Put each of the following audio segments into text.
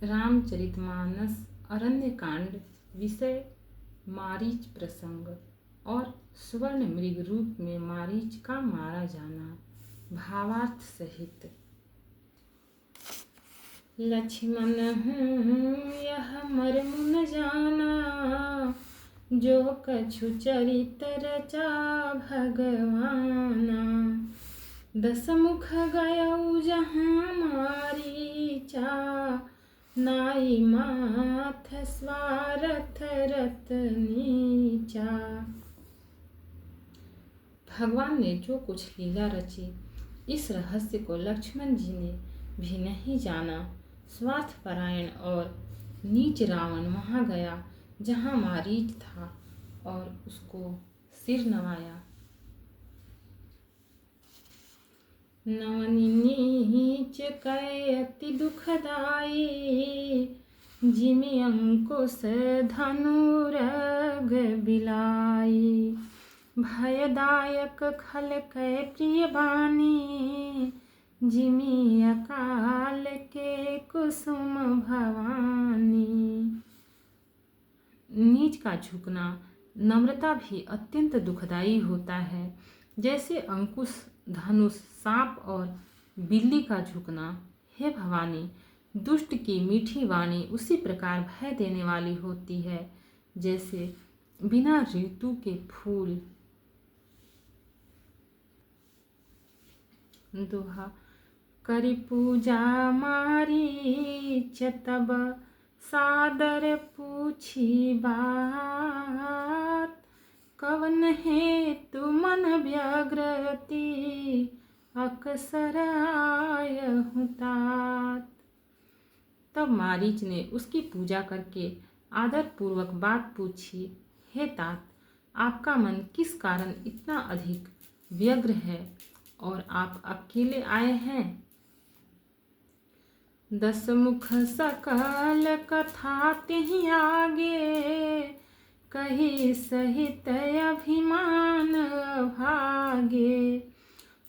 रामचरितमानस अरण्य कांड। विषय मारीच प्रसंग और स्वर्ण मृग रूप में मारीच का मारा जाना। भावार्थ सहित। लक्ष्मण हूँ यह मर्म न जाना, जो कछु चरित रचा भगवाना। दस मुख गयऊ जहाँ मारीचा, नाई माथ स्वारथ रत नीचा। भगवान ने जो कुछ लीला रची, इस रहस्य को लक्ष्मण जी ने भी नहीं जाना। स्वार्थपरायण और नीच रावण वहाँ गया जहाँ मारीच था और उसको सिर नवाया। नवनि नीच कै अति दुखदाई, जिमि अंकुश धनुरग बिलाई। भयदायक खल कै प्रिय बानी, जिमि अकाल के कुसुम भवानी। नीच का झुकना नम्रता भी अत्यंत दुखदायी होता है, जैसे अंकुश धनुष सांप और बिल्ली का झुकना। हे भवानी, दुष्ट की मीठी वाणी उसी प्रकार भय देने वाली होती है, जैसे बिना ऋतु के फूल। दोहा। करि पूजा मारीच तब, सादर पूछी बात। कवन हेतु मन व्यग्रति, अकसर आयहु तात। तब मारीच ने उसकी पूजा करके आदर पूर्वक बात पूछी। हे तात, आपका मन किस कारण इतना अधिक व्यग्र है और आप अकेले आए हैं? दस मुख सकल कथा तिहि आगे, कही सहित अभिमान भागे।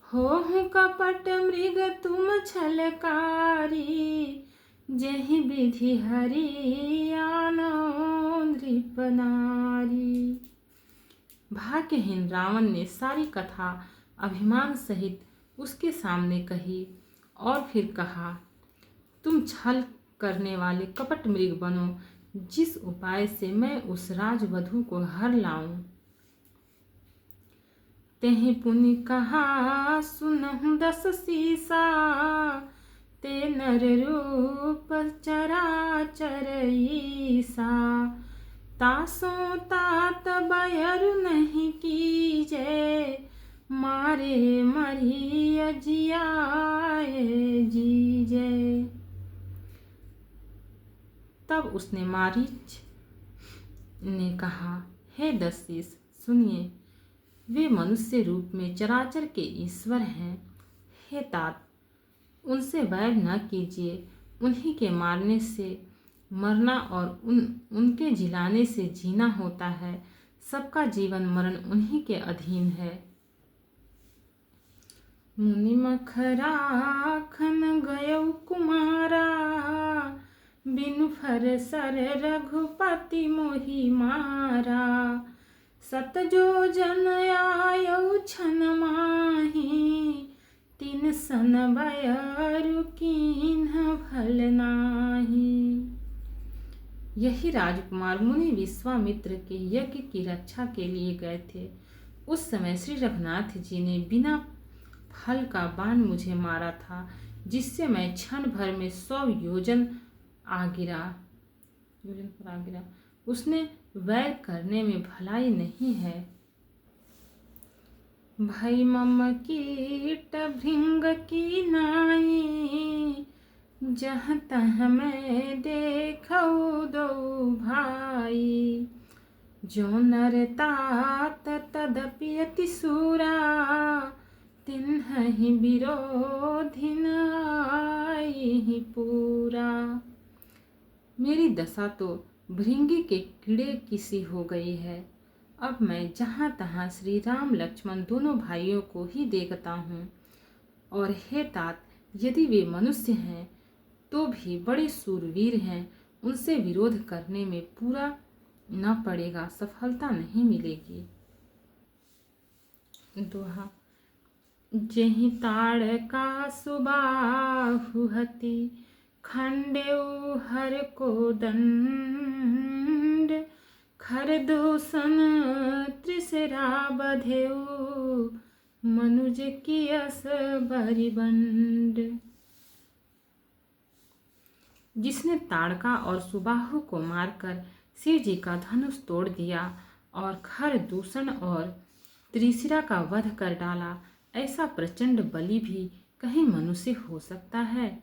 होहु कपट मृग तुम छलकारी, जहि विधि हरि आनो नृप नारी। भाग्यहीन रावण ने सारी कथा अभिमान सहित उसके सामने कही और फिर कहा, तुम छल करने वाले कपट मृग बनो, जिस उपाय से मैं उस राजवधू को हर लाऊं। तेहि पुनि कहा सुनहु दस सीसा, ते नर रूप चराचर ईसा। तासो तात बयरु नहीं कीजे, मारे मरी अजियाए जीजे। तब उसने मारीच ने कहा, हे दसीस, सुनिए, वे मनुष्य रूप में चराचर के ईश्वर हैं। हे तात, उनसे वैर न कीजिए। उन्हीं के मारने से मरना और उनके जिलाने से जीना होता है। सबका जीवन मरण उन्हीं के अधीन है। मुनि मखराखन गयऊ कुमारा, बिनु फर सर रघुपति मोहि मारा। सत जो जन आयऊ छन माही, तिन सन बयरु कीन्ह भल नाही। यही राजकुमार मुनि विश्वामित्र के यज्ञ की रक्षा के लिए गए थे। उस समय श्री रघुनाथ जी ने बिना फल का बाण मुझे मारा था, जिससे मैं क्षण भर में 100 योजन पर आ गिरा। उसने वैर करने में भलाई नहीं है। भई मम कीट भृंग की नाई, जहाँ तहाँ मैं देखऊ दो भाई। जो नर तात तदपि अति सूरा, तिन्हि विरोधिन आइ पूरा। मेरी दशा तो भृंगी के कीड़े की सी हो गई है। अब मैं जहाँ तहाँ श्री राम लक्ष्मण दोनों भाइयों को ही देखता हूँ। और हे तात, यदि वे मनुष्य हैं तो भी बड़े शूरवीर हैं, उनसे विरोध करने में पूरा न पड़ेगा, सफलता नहीं मिलेगी। दोहा। जेहि ताड़का सुबाहु हति, खंडेउ हर को दंड, खर दूषण त्रिसरा बधेउ, मनुज की अस बरिबंड। जिसने ताड़का और सुबाहु को मारकर शिव जी का धनुष तोड़ दिया और खर दूषण और त्रिशिरा का वध कर डाला, ऐसा प्रचंड बलि भी कहीं मनुष्य हो सकता है।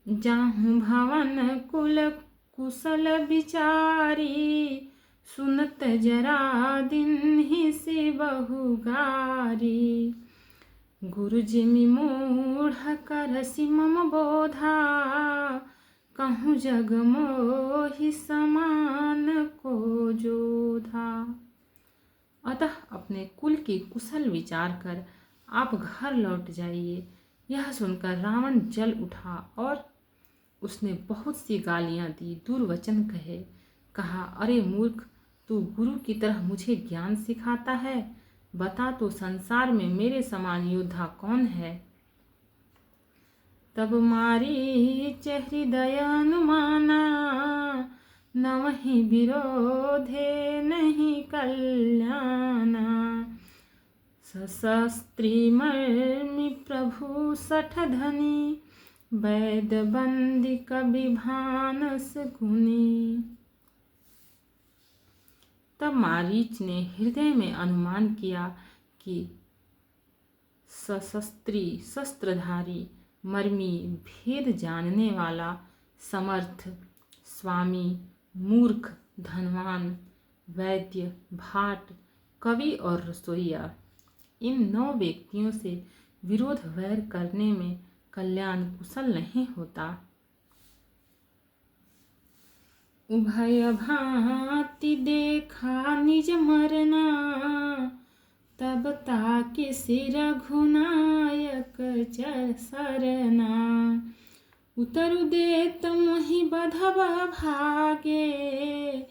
जाहु भवन कुल कुशल विचारी, सुनत जरा दिन ही से बहुगारी। गुरु जिमि मूढ़ करसि मम बोधा, कहूँ जग मोहि समान को जोधा। अतः अपने कुल की कुशल विचार कर आप घर लौट जाइए। यह सुनकर रावण जल उठा और उसने बहुत सी गालियां दी, दुर्वचन कहे। कहा, अरे मूर्ख, तू गुरु की तरह मुझे ज्ञान सिखाता है। बता तो संसार में मेरे समान योद्धा कौन है। तब मारीच हृदय अनुमाना, नवहि विरोधे नहीं कल्याणा। सशस्त्री मर्मि प्रभु सठ धनी, वैद बंदी कवि भानस गुनी। तब मारीच ने हृदय में अनुमान किया कि सशस्त्री शस्त्रधारी, मर्मी भेद जानने वाला, समर्थ, स्वामी, मूर्ख, धनवान, वैद्य, भाट, कवि और रसोइया, इन 9 व्यक्तियों से विरोध वैर करने में कल्याण कुशल नहीं होता। उभय भांति देखा निज मरना, तब ताके सिर रघुनायक सरना। उतरु देत मोहि बधब भागे,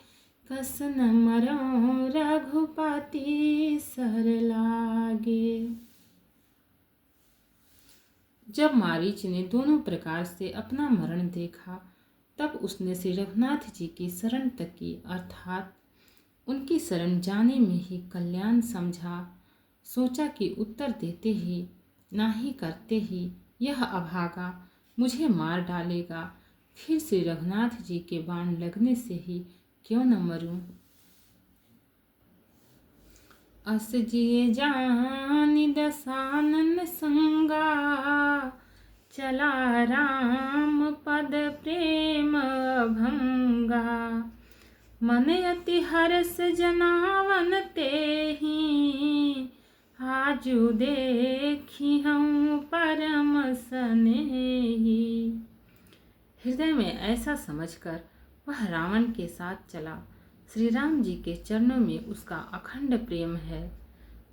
कस न मरौ रघुपति सर लागे। जब मारीच ने दोनों प्रकार से अपना मरण देखा, तब उसने श्री रघुनाथ जी की शरण तक की, अर्थात उनकी शरण जाने में ही कल्याण समझा। सोचा कि उत्तर देते ही नाही करते ही यह अभागा मुझे मार डालेगा, फिर श्री रघुनाथ जी के बाण लगने से ही क्यों न मरूं। अस जिए जानि दसानन संगा, चला राम पद प्रेम भंगा। मन अति हर्ष जनावन तेहि, आजु देखी हम परम स्नेही। हृदय में ऐसा समझकर वह रावण के साथ चला। श्री राम जी के चरणों में उसका अखंड प्रेम है।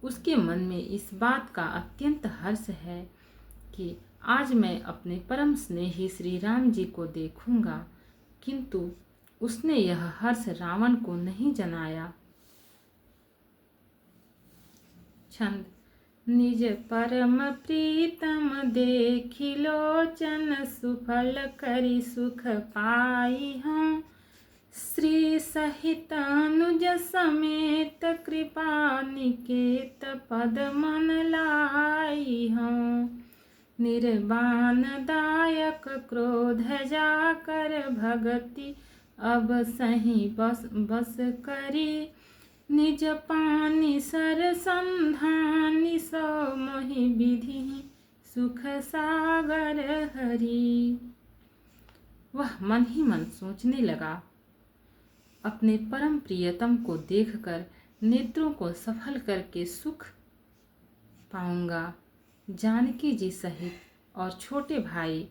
उसके मन में इस बात का अत्यंत हर्ष है कि आज मैं अपने परम स्नेही श्री राम जी को देखूंगा, किंतु उसने यह हर्ष रावण को नहीं जनाया। छंद। निज परम प्रीतम देखि लोचन, सुफल करि सुख पाई हम। श्री सहित अनुज समेत, कृपा निकेत पद मन लाई हम। निर्वाण दायक क्रोध जाकर, भगति अब सही बस करी। निज पानी सर संधानी, सो मोहि विधि सुख सागर हरि। वह मन ही मन सोचने लगा, अपने परम प्रियतम को देखकर नेत्रों को सफल करके सुख पाऊंगा। जानकी जी सहित और छोटे भाई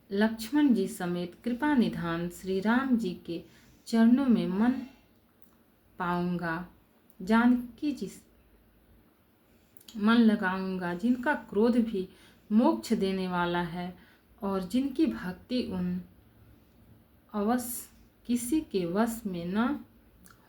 लक्ष्मण जी समेत कृपा निधान श्री राम जी के चरणों में मन पाऊंगा। जानकी जी मन लगाऊंगा, जिनका क्रोध भी मोक्ष देने वाला है, और जिनकी भक्ति उन अवश्य किसी के वश में न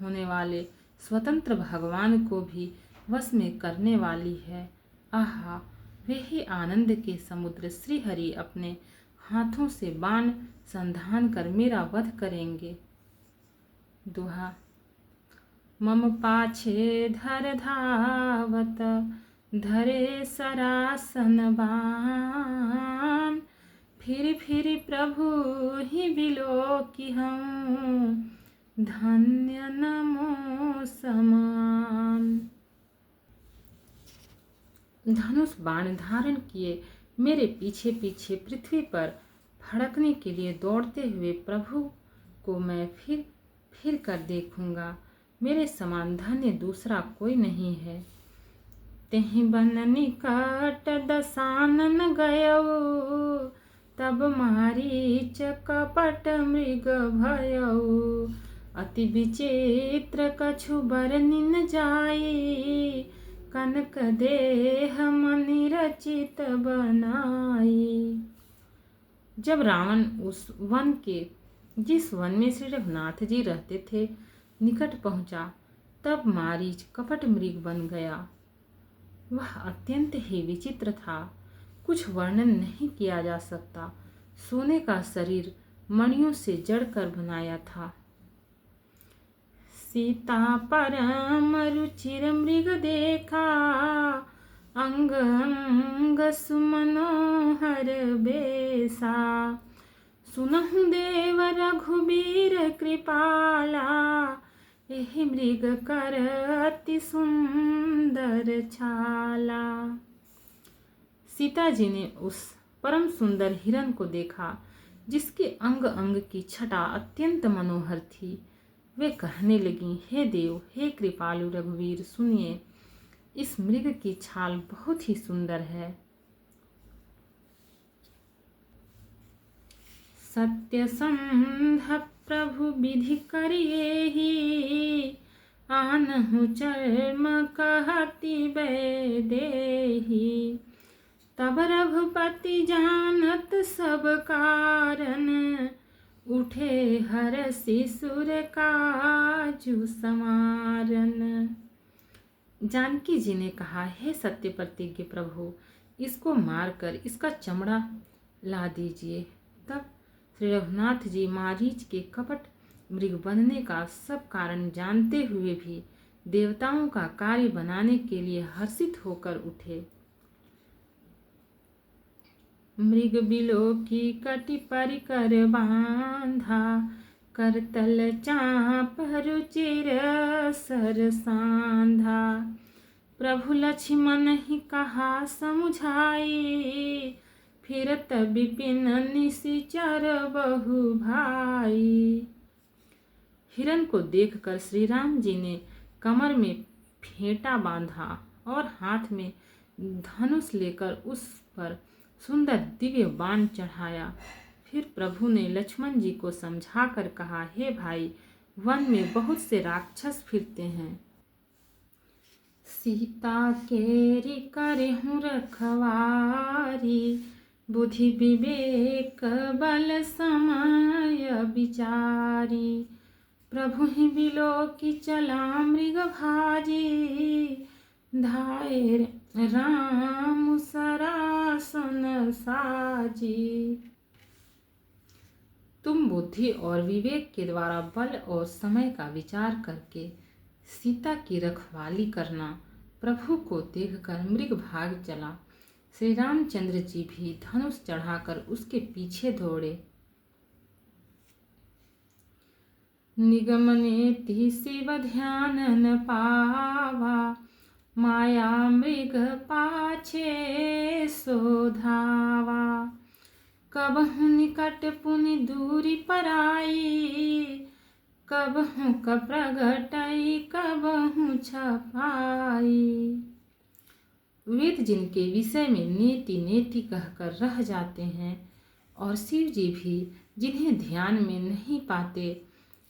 होने वाले स्वतंत्र भगवान को भी वश में करने वाली है। आहा, वे ही आनंद के समुद्र श्री हरि अपने हाथों से बाण संधान कर मेरा वध करेंगे। दोहा। मम पाछे धर धावत धरे सरासन बाण, फिर प्रभु ही बिलो कि हम धन्य नमो समान। धनुष बाण धारण किए मेरे पीछे पीछे पृथ्वी पर फड़कने के लिए दौड़ते हुए प्रभु को मैं फिर कर देखूंगा। मेरे समान धन्य दूसरा कोई नहीं है। तेहि बन निकट दसानन गयऊ, तब मारीच कपट मृग भयऊ। अति विचित्र कछु बरनिन जाई, कनक देह मनि रचित बनाई। जब रावण उस वन के जिस वन में श्री रघुनाथ जी रहते थे निकट पहुंचा, तब मारीच कपट मृग बन गया। वह अत्यंत ही विचित्र था, कुछ वर्णन नहीं किया जा सकता। सोने का शरीर मणियों से जड़कर बनाया था। सीता परम रुचिर मृग देखा, अंग अंग सुमनोहर बेसा। सुनहु देव रघुबीर कृपाला, एहि मृग कर अति सुंदर छाला। सीता जी ने उस परम सुंदर हिरण को देखा जिसके अंग अंग की छटा अत्यंत मनोहर थी। वे कहने लगी, हे देव, हे कृपालु रघुवीर, सुनिए, इस मृग की छाल बहुत ही सुंदर है। सत्यसंध प्रभु विधि करिए ही, आनहु चर्म कहती वैदेही। तब रघुपति जानत सब कारण, उठे हरषि सुर काजु समारन। जानकी जी ने कहा, हे सत्य प्रतिज्ञ प्रभु, इसको मारकर इसका चमड़ा ला दीजिए। तब श्री रघुनाथ जी मारीच के कपट मृग बनने का सब कारण जानते हुए भी देवताओं का कार्य बनाने के लिए हर्षित होकर उठे। मृग बिलो की कटि परिकर बांधा, करतल चाप रुचिर सर सांधा। प्रभु लक्ष्मण ही कहा समुझाई, फिरत विपिन निशिचर बहु भाई। हिरण को देखकर श्री राम जी ने कमर में फेंटा बांधा और हाथ में धनुष लेकर उस पर सुंदर दिव्य बाण चढ़ाया। फिर प्रभु ने लक्ष्मण जी को समझाकर कहा, हे भाई, वन में बहुत से राक्षस फिरते हैं। सीता केरी करहूँ रखवारी, बुद्धि विवेक बल समय विचारी। प्रभु ही बिलो की चला मृग भाजी, धाये राम सरासन साजी। तुम बुद्धि और विवेक के द्वारा बल और समय का विचार करके सीता की रखवाली करना। प्रभु को देखकर मृग भाग चला। श्री रामचंद्र जी भी धनुष चढ़ाकर उसके पीछे दौड़े। निगमनेति शिव ध्यान न पावा, माया मृग पाछे सोधावा। कबहु निकट पुनि दूरी पराई, कबहु प्रगटई कबहु छपाई। वेद जिनके विषय में नेति नेति कहकर रह जाते हैं और शिव जी भी जिन्हें ध्यान में नहीं पाते,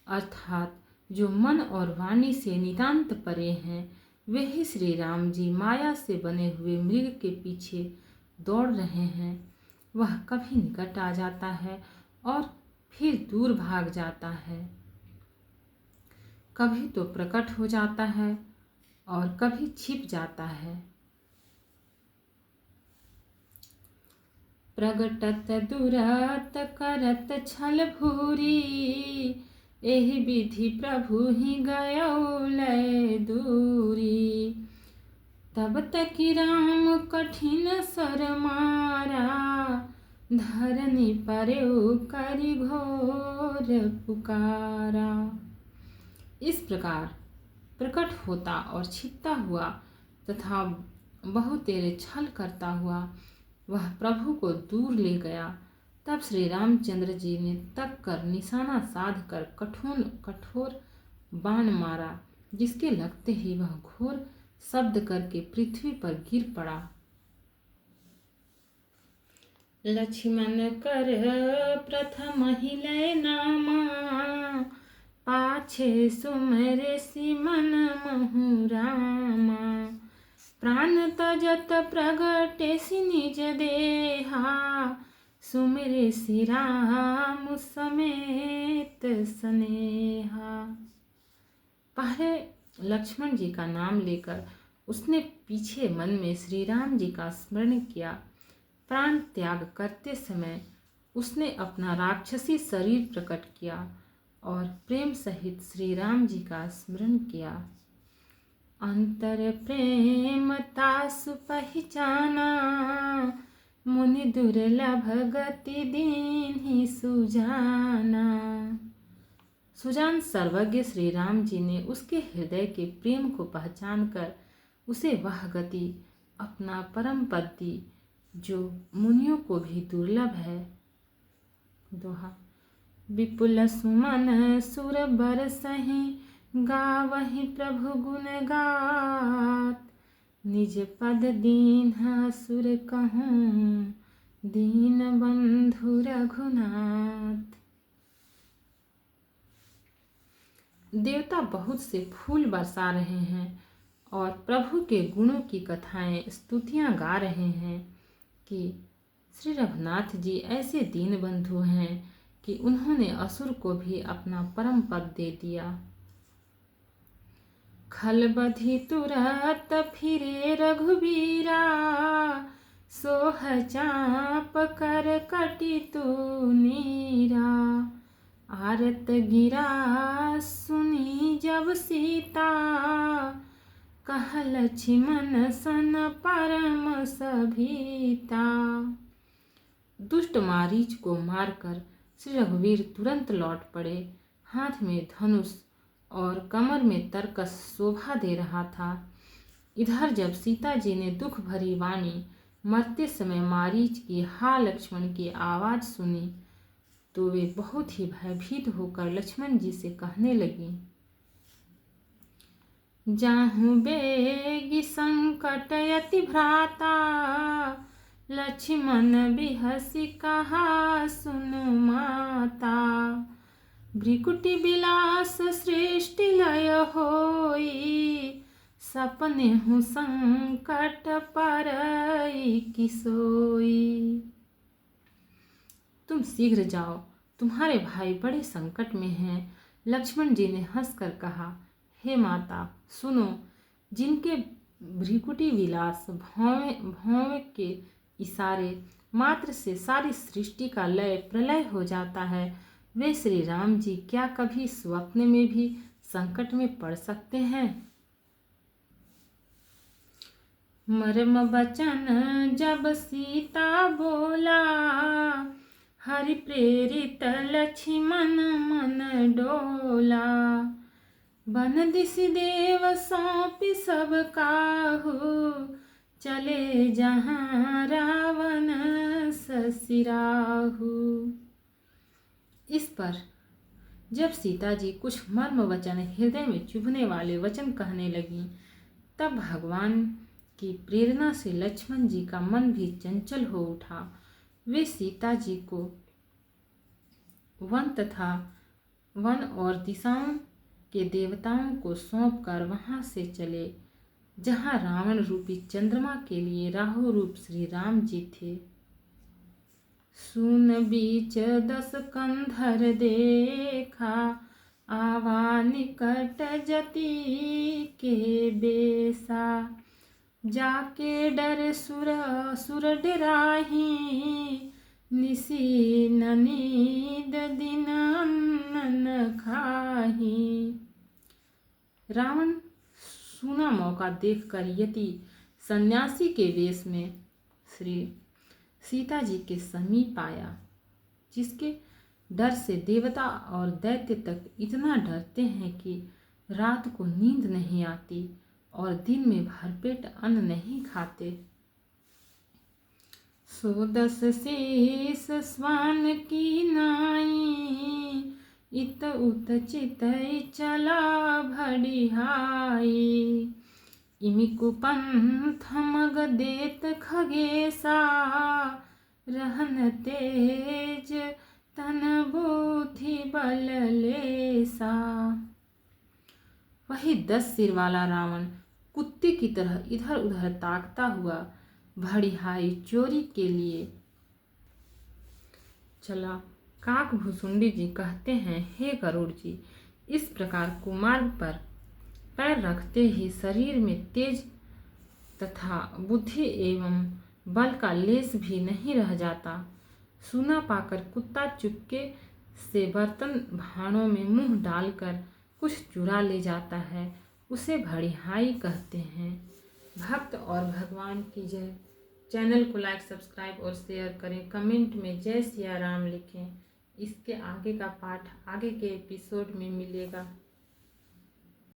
अर्थात जो मन और वाणी से नितांत परे हैं, वे ही श्री राम जी माया से बने हुए मृग के पीछे दौड़ रहे हैं। वह कभी निकट आ जाता है और फिर दूर भाग जाता है, कभी तो प्रकट हो जाता है और कभी छिप जाता है। प्रगटत दूरत करत छल भूरी, एहि विधि प्रभु ही गयो लय दूरी। तब तकि राम कठिन सर मारा, धरनी परेउ करि घोर पुकारा। इस प्रकार प्रकट होता और छिपता हुआ तथा बहुतेरे छल करता हुआ वह प्रभु को दूर ले गया। तब श्री रामचंद्र जी ने तक कर निशाना साध कर कठोर बाण मारा, जिसके लगते ही वह घोर शब्द करके पृथ्वी पर गिर पड़ा। लक्ष्मण कर प्रथम ही लय नामा, पाछे सुमरे सिमन महु रामा। प्राण तजत प्रगटे सि निज देहा, सुमिरे सि राम समेत स्नेहा। पहले लक्ष्मण जी का नाम लेकर उसने पीछे मन में श्री राम जी का स्मरण किया। प्राण त्याग करते समय उसने अपना राक्षसी शरीर प्रकट किया और प्रेम सहित श्री राम जी का स्मरण किया। अंतर प्रेम तासु पहचाना, मुनि दुर्लभ गति दीन्हि सुजाना। सुजान सर्वज्ञ श्री राम जी ने उसके हृदय के प्रेम को पहचान कर उसे वह गति अपना परम पद दी जो मुनियों को भी दुर्लभ है। दोहा। विपुल सुमन सुर बरसहि, गावहि प्रभु गुण गात। निज पद दीन्ह सुर कहूँ, दीन बंधु रघुनाथ। देवता बहुत से फूल बरसा रहे हैं और प्रभु के गुणों की कथाएं स्तुतियां गा रहे हैं कि श्री रघुनाथ जी ऐसे दीन बंधु हैं कि उन्होंने असुर को भी अपना परम पद दे दिया। खलबधि तुरत फिरे रघुबीरा, सोह चाप कर कटि तू नीरा। आरत गिरा सुनी जब सीता, कह लक्ष्मण सन परम सभीता। दुष्ट मारीच को मारकर श्री रघुवीर तुरंत लौट पड़े। हाथ में धनुष और कमर में तरकस शोभा दे रहा था। इधर जब सीता जी ने दुख भरी वाणी मरते समय मारीच की हा लक्ष्मण की आवाज़ सुनी तो वे बहुत ही भयभीत होकर लक्ष्मण जी से कहने लगी, जाहु बेगी संकट यति भ्राता। लक्ष्मण बिहसी कहा सुनु माता। भ्रिकुटि बिलास सृष्टि लय होई, सपने हूँ संकट परई किसोई। तुम शीघ्र जाओ, तुम्हारे भाई बड़े संकट में हैं। लक्ष्मण जी ने हंसकर कहा, हे माता सुनो, जिनके भ्रिकुटि विलास भौवें के इशारे मात्र से सारी सृष्टि का लय प्रलय हो जाता है, वे श्री राम जी क्या कभी स्वप्न में भी संकट में पड़ सकते हैं। मर्म वचन जब सीता बोला, हरि प्रेरित लक्ष्मण मन डोला। बन दिसि देव सौंपि सब काहू, चले जहाँ रावण ससिराहू। इस पर जब सीता जी कुछ मर्म वचन हृदय में चुभने वाले वचन कहने लगी, तब भगवान की प्रेरणा से लक्ष्मण जी का मन भी चंचल हो उठा। वे सीता जी को वन और दिशाओं के देवताओं को सौंपकर वहां से चले जहां रावण रूपी चंद्रमा के लिए राहु रूप श्री राम जी थे। सुन बीच 10 कंधर देखा, आवा निकट जति के बेसा। जाके डर सुर डराही, निसी न नींद दिन अन्न न खाही। रावण सूना मौका देखकर यति सन्यासी के वेश में श्री सीता जी के समीप आया, जिसके डर से देवता और दैत्य तक इतना डरते हैं कि रात को नींद नहीं आती और दिन में भरपेट अन्न नहीं खाते। 110 शीस स्वान की नाई, इत उत चितई चला भड़िहाई। इमि कुपंथ मग देत खगेसा, रहन तेज तन बुद्धि बल लेसा। वही 10 सिर वाला रावण कुत्ते की तरह इधर उधर ताकता हुआ भड़िहाई चोरी के लिए चला। काक भुसुंडी जी कहते हैं, हे गरुड़ जी, इस प्रकार कुमार्ग पर पैर रखते ही शरीर में तेज तथा बुद्धि एवं बल का लेस भी नहीं रह जाता। सूना पाकर कुत्ता चुपके से बर्तन भांडों में मुंह डालकर कुछ चुरा ले जाता है, उसे भड़िहाई कहते हैं। भक्त और भगवान की जय। चैनल को लाइक, सब्सक्राइब और शेयर करें। कमेंट में जय सिया राम लिखें। इसके आगे का पाठ आगे के एपिसोड में मिलेगा।